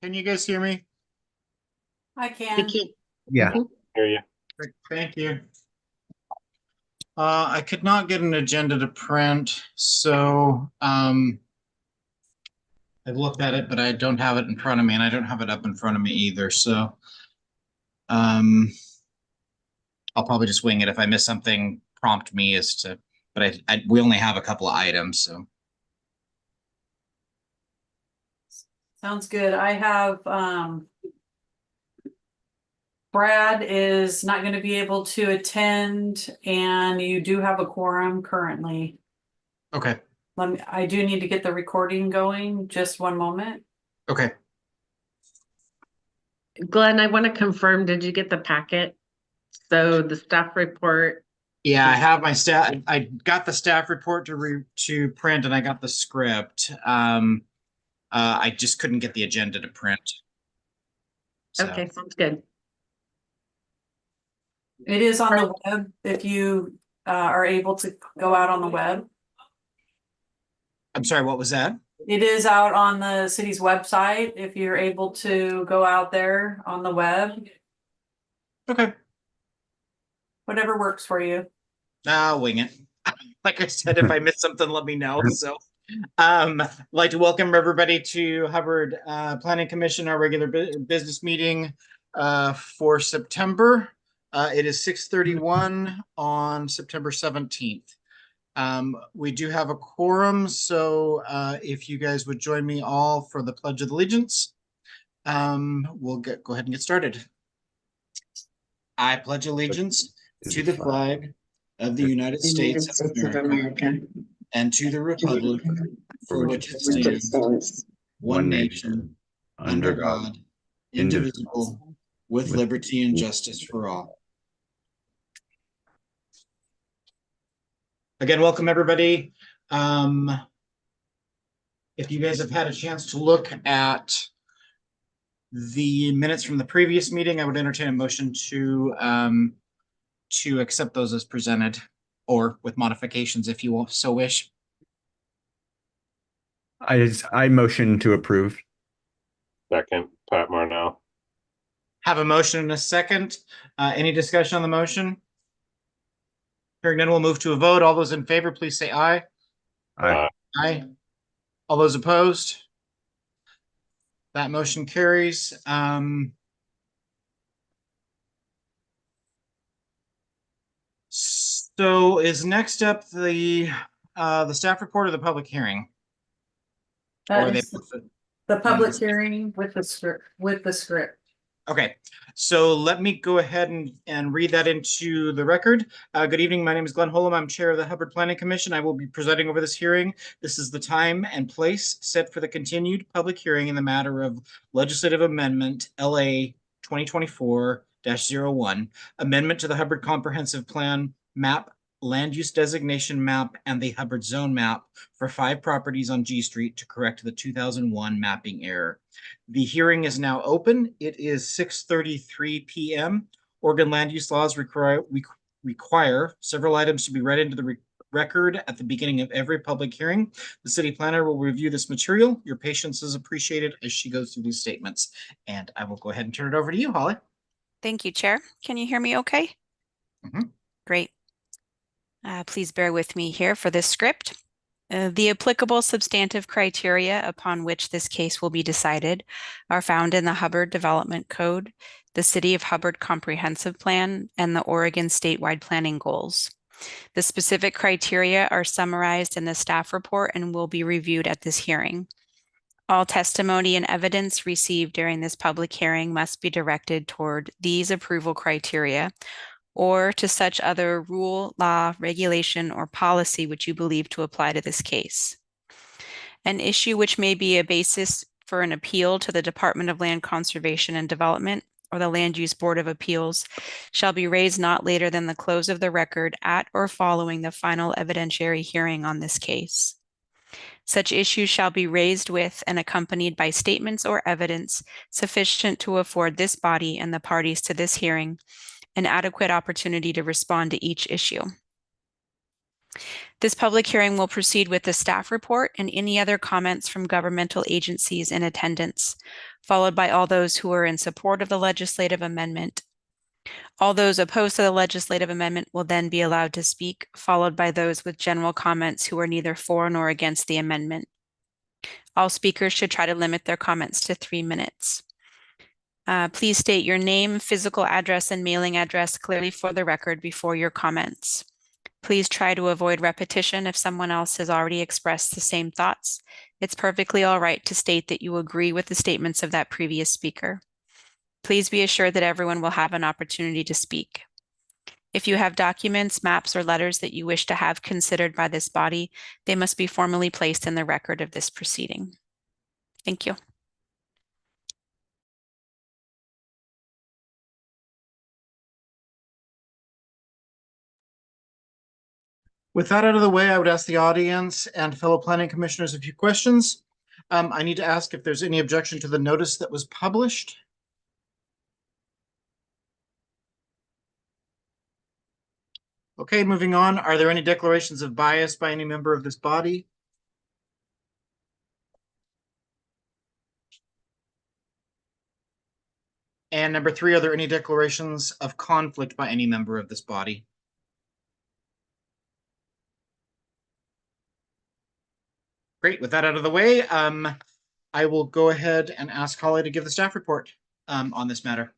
Can you guys hear me? I can. Yeah. Hear you. Great, thank you. I could not get an agenda to print, so I've looked at it, but I don't have it in front of me, and I don't have it up in front of me either. So I'll probably just wing it. If I miss something, prompt me as to. But we only have a couple of items, so. Sounds good. I have Brad is not going to be able to attend, and you do have a quorum currently. Okay. I do need to get the recording going. Just one moment. Okay. Glenn, I want to confirm, did you get the packet? So the staff report. Yeah, I have my staff. I got the staff report to print, and I got the script. I just couldn't get the agenda to print. So. Okay, sounds good. It is on the web if you are able to go out on the web. I'm sorry, what was that? It is out on the city's website if you're able to go out there on the web. Okay. Whatever works for you. I'll wing it. Like I said, if I miss something, let me know. So I'd like to welcome everybody to Hubbard Planning Commission, our regular business meeting for September. It is 6:31 on September 17th. We do have a quorum, so if you guys would join me all for the Pledge of Allegiance, we'll go ahead and get started. I pledge allegiance to the flag of the United States of America and to the republic for which it stands, one nation, under God, indivisible, with liberty and justice for all. Again, welcome everybody. If you guys have had a chance to look at the minutes from the previous meeting, I would entertain a motion to accept those as presented, or with modifications if you so wish. I motion to approve. Second, Pat Marnell. Have a motion and a second. Any discussion on the motion? Hearing none, we'll move to a vote. All those in favor, please say aye. Aye. Aye. All those opposed? That motion carries. So is next up the staff report or the public hearing? That is the public hearing with the script. Okay, so let me go ahead and read that into the record. Good evening, my name is Glenn Holm. I'm chair of the Hubbard Planning Commission. I will be presiding over this hearing. This is the time and place set for the continued public hearing in the matter of legislative amendment LA 2024-01, amendment to the Hubbard Comprehensive Plan map, land use designation map, and the Hubbard zone map for 5 properties on G Street to correct the 2001 mapping error. The hearing is now open. It is 6:33 p.m. Oregon land use laws require several items to be read into the record at the beginning of every public hearing. The city planner will review this material. Your patience is appreciated as she goes through these statements. And I will go ahead and turn it over to you, Holly. Thank you, Chair. Can you hear me okay? Great. Please bear with me here for this script. The applicable substantive criteria upon which this case will be decided are found in the Hubbard Development Code, the City of Hubbard Comprehensive Plan, and the Oregon statewide planning goals. The specific criteria are summarized in the staff report and will be reviewed at this hearing. All testimony and evidence received during this public hearing must be directed toward these approval criteria or to such other rule, law, regulation, or policy which you believe to apply to this case. An issue which may be a basis for an appeal to the Department of Land Conservation and Development or the Land Use Board of Appeals shall be raised not later than the close of the record at or following the final evidentiary hearing on this case. Such issues shall be raised with and accompanied by statements or evidence sufficient to afford this body and the parties to this hearing an adequate opportunity to respond to each issue. This public hearing will proceed with the staff report and any other comments from governmental agencies in attendance, followed by all those who are in support of the legislative amendment. All those opposed to the legislative amendment will then be allowed to speak, followed by those with general comments who are neither for nor against the amendment. All speakers should try to limit their comments to 3 minutes. Please state your name, physical address, and mailing address clearly for the record before your comments. Please try to avoid repetition if someone else has already expressed the same thoughts. It's perfectly all right to state that you agree with the statements of that previous speaker. Please be assured that everyone will have an opportunity to speak. If you have documents, maps, or letters that you wish to have considered by this body, they must be formally placed in the record of this proceeding. Thank you. With that out of the way, I would ask the audience and fellow planning commissioners a few questions. I need to ask if there's any objection to the notice that was published. Okay, moving on. Are there any declarations of bias by any member of this body? And number 3, are there any declarations of conflict by any member of this body? Great. With that out of the way, I will go ahead and ask Holly to give the staff report on this matter.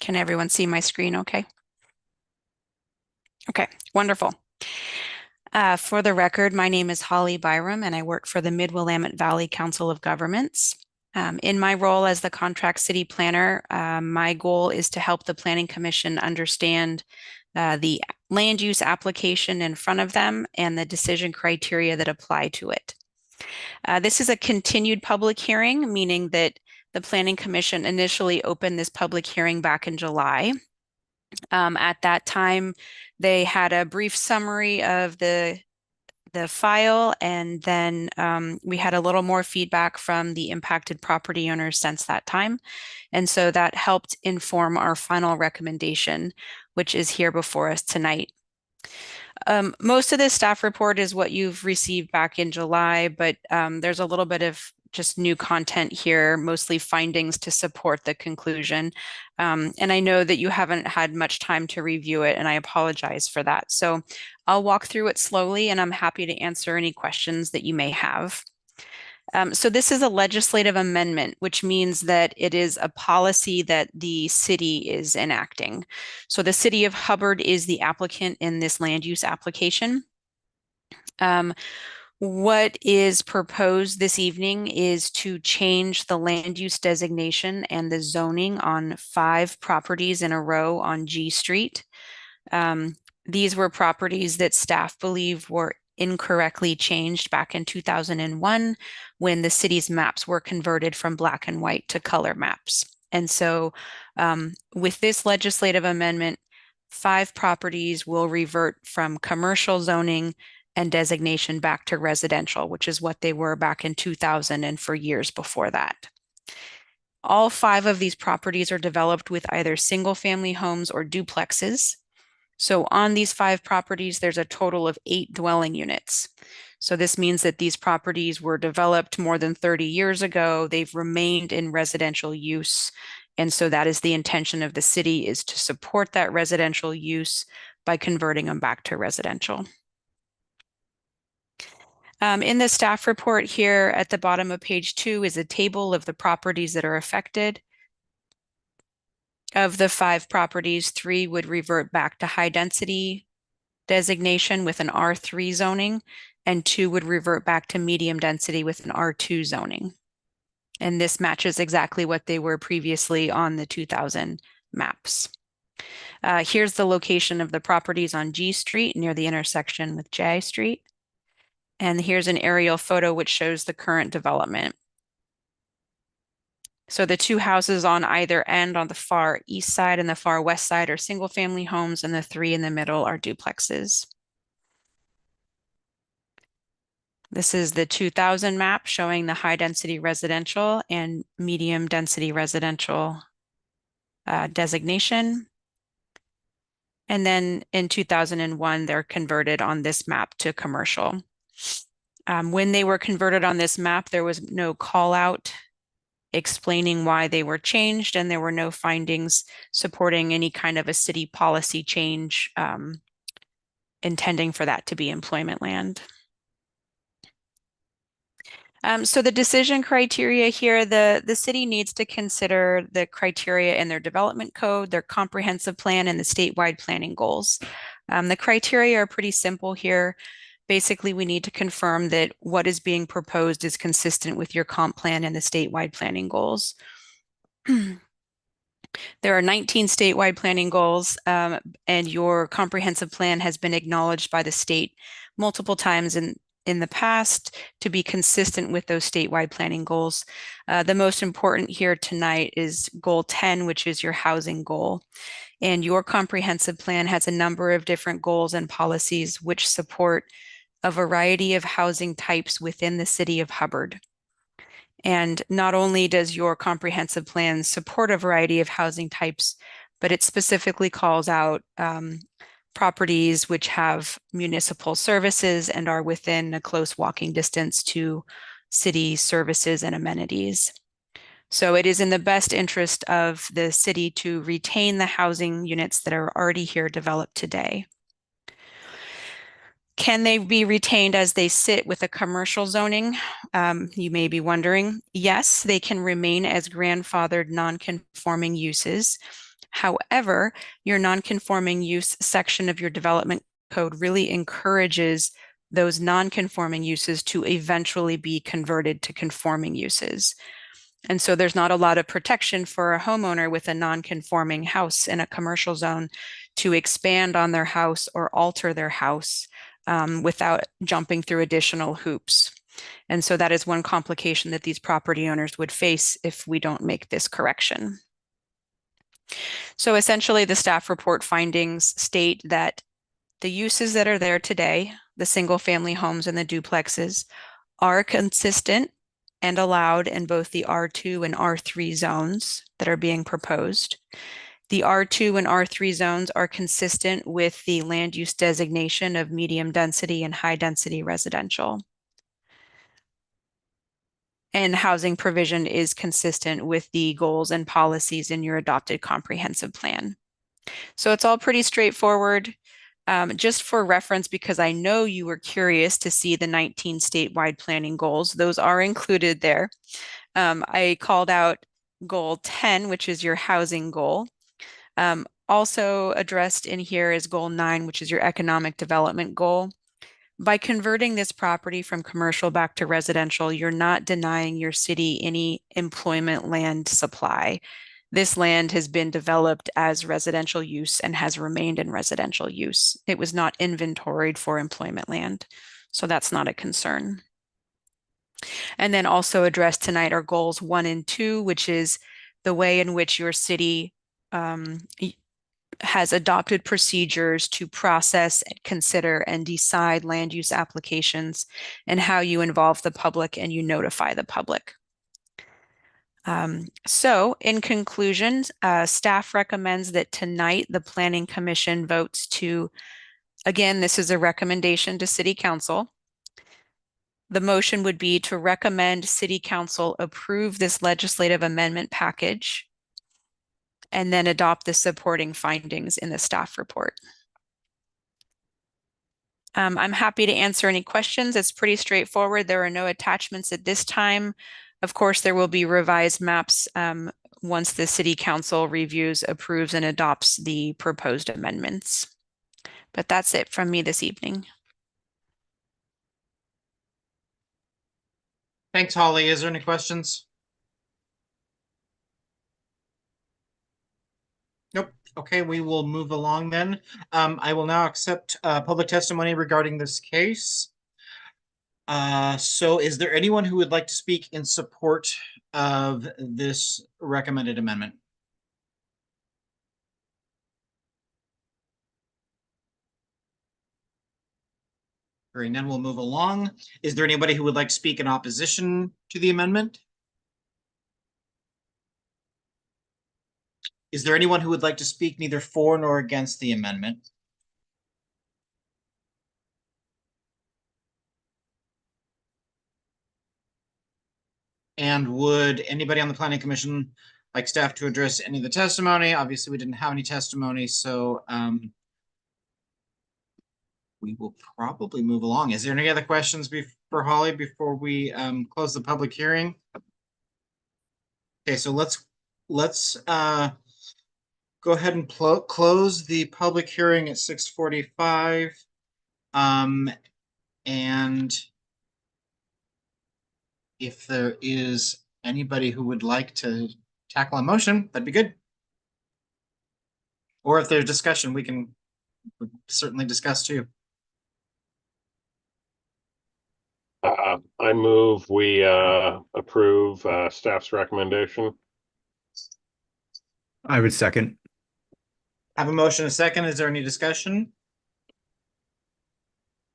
Can everyone see my screen okay? Okay, wonderful. For the record, my name is Holly Byram, and I work for the Mid-Willamette Valley Council of Governments. In my role as the contract city planner, my goal is to help the Planning Commission understand the land use application in front of them and the decision criteria that apply to it. This is a continued public hearing, meaning that the Planning Commission initially opened this public hearing back in July. At that time, they had a brief summary of the file, and then we had a little more feedback from the impacted property owners since that time. And so that helped inform our final recommendation, which is here before us tonight. Most of this staff report is what you've received back in July, but there's a little bit of just new content here, mostly findings to support the conclusion. And I know that you haven't had much time to review it, and I apologize for that. So I'll walk through it slowly, and I'm happy to answer any questions that you may have. So this is a legislative amendment, which means that it is a policy that the city is enacting. So the city of Hubbard is the applicant in this land use application. What is proposed this evening is to change the land use designation and the zoning on 5 properties in a row on G Street. These were properties that staff believe were incorrectly changed back in 2001 when the city's maps were converted from black and white to color maps. And so with this legislative amendment, 5 properties will revert from commercial zoning and designation back to residential, which is what they were back in 2000 and for years before that. All 5 of these properties are developed with either single-family homes or duplexes. So on these 5 properties, there's a total of 8 dwelling units. So this means that these properties were developed more than 30 years ago. They've remained in residential use. And so that is the intention of the city, is to support that residential use by converting them back to residential. In the staff report here at the bottom of page 2 is a table of the properties that are affected. Of the 5 properties, 3 would revert back to high density designation with an R3 zoning, and 2 would revert back to medium density with an R2 zoning. And this matches exactly what they were previously on the 2000 maps. Here's the location of the properties on G Street near the intersection with J Street. And here's an aerial photo which shows the current development. So the two houses on either end on the far east side and the far west side are single family homes, and the three in the middle are duplexes. This is the 2000 map showing the high density residential and medium density residential designation. And then in 2001, they're converted on this map to commercial. When they were converted on this map, there was no call out explaining why they were changed, and there were no findings supporting any kind of a city policy change intending for that to be employment land. So the decision criteria here, the city needs to consider the criteria in their development code, their comprehensive plan, and the statewide planning goals. The criteria are pretty simple here. Basically, we need to confirm that what is being proposed is consistent with your comp plan and the statewide planning goals. There are 19 statewide planning goals, and your comprehensive plan has been acknowledged by the state multiple times in the past to be consistent with those statewide planning goals. The most important here tonight is goal 10, which is your housing goal. And your comprehensive plan has a number of different goals and policies which support a variety of housing types within the city of Hubbard. And not only does your comprehensive plan support a variety of housing types, but it specifically calls out properties which have municipal services and are within a close walking distance to city services and amenities. So it is in the best interest of the city to retain the housing units that are already here developed today. Can they be retained as they sit with a commercial zoning? You may be wondering. Yes, they can remain as grandfathered non-conforming uses. However, your non-conforming use section of your development code really encourages those non-conforming uses to eventually be converted to conforming uses. And so there's not a lot of protection for a homeowner with a non-conforming house in a commercial zone to expand on their house or alter their house without jumping through additional hoops. And so that is one complication that these property owners would face if we don't make this correction. So essentially, the staff report findings state that the uses that are there today, the single family homes and the duplexes, are consistent and allowed in both the R2 and R3 zones that are being proposed. The R2 and R3 zones are consistent with the land use designation of medium density and high density residential. And housing provision is consistent with the goals and policies in your adopted comprehensive plan. So it's all pretty straightforward. Just for reference, because I know you were curious to see the 19 statewide planning goals, those are included there. I called out goal 10, which is your housing goal. Also addressed in here is goal 9, which is your economic development goal. By converting this property from commercial back to residential, you're not denying your city any employment land supply. This land has been developed as residential use and has remained in residential use. It was not inventoried for employment land, so that's not a concern. And then also addressed tonight are goals 1 and 2, which is the way in which your city has adopted procedures to process, consider, and decide land use applications, and how you involve the public and you notify the public. So in conclusion, staff recommends that tonight the Planning Commission votes to, again, this is a recommendation to City Council. The motion would be to recommend City Council approve this legislative amendment package and then adopt the supporting findings in the staff report. I'm happy to answer any questions. It's pretty straightforward. There are no attachments at this time. Of course, there will be revised maps once the City Council reviews, approves, and adopts the proposed amendments. But that's it from me this evening. Thanks, Holly. Is there any questions? Nope. Okay, we will move along then. I will now accept public testimony regarding this case. So is there anyone who would like to speak in support of this recommended amendment? Hearing none, we'll move along. Is there anybody who would like to speak in opposition to the amendment? Is there anyone who would like to speak neither for nor against the amendment? And would anybody on the planning commission like staff to address any of the testimony? Obviously, we didn't have any testimony, so we will probably move along. Is there any other questions for Holly before we close the public hearing? Okay, so let's go ahead and close the public hearing at 6:45. And if there is anybody who would like to tackle a motion, that'd be good. Or if there's discussion, we can certainly discuss too. I move we approve staff's recommendation. I would second. Have a motion, a second. Is there any discussion?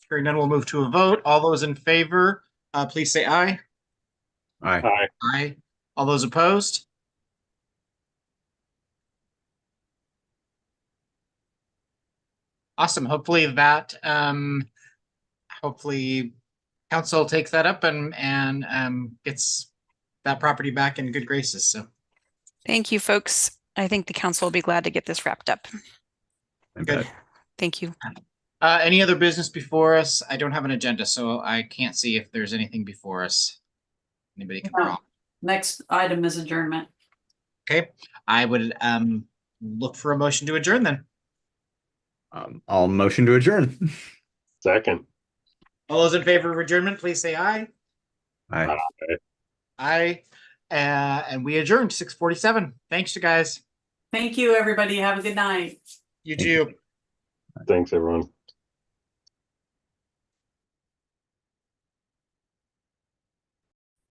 Hearing none, we'll move to a vote. All those in favor, please say aye. Aye. Aye. Aye. All those opposed? Awesome. Hopefully that, hopefully council takes that up and gets that property back in good graces. So Thank you, folks. I think the council will be glad to get this wrapped up. I bet. Thank you. any other business before us? I don't have an agenda, so I can't see if there's anything before us. Anybody can No. prompt. Next item is adjournment. Okay, I would look for a motion to adjourn then. I'll motion to adjourn. Second. All those in favor of adjournment, please say aye. Aye. Aye. And we adjourned 6:47. Thanks, you guys. Thank you, everybody. Have a good night. You Thank too. Thanks, everyone.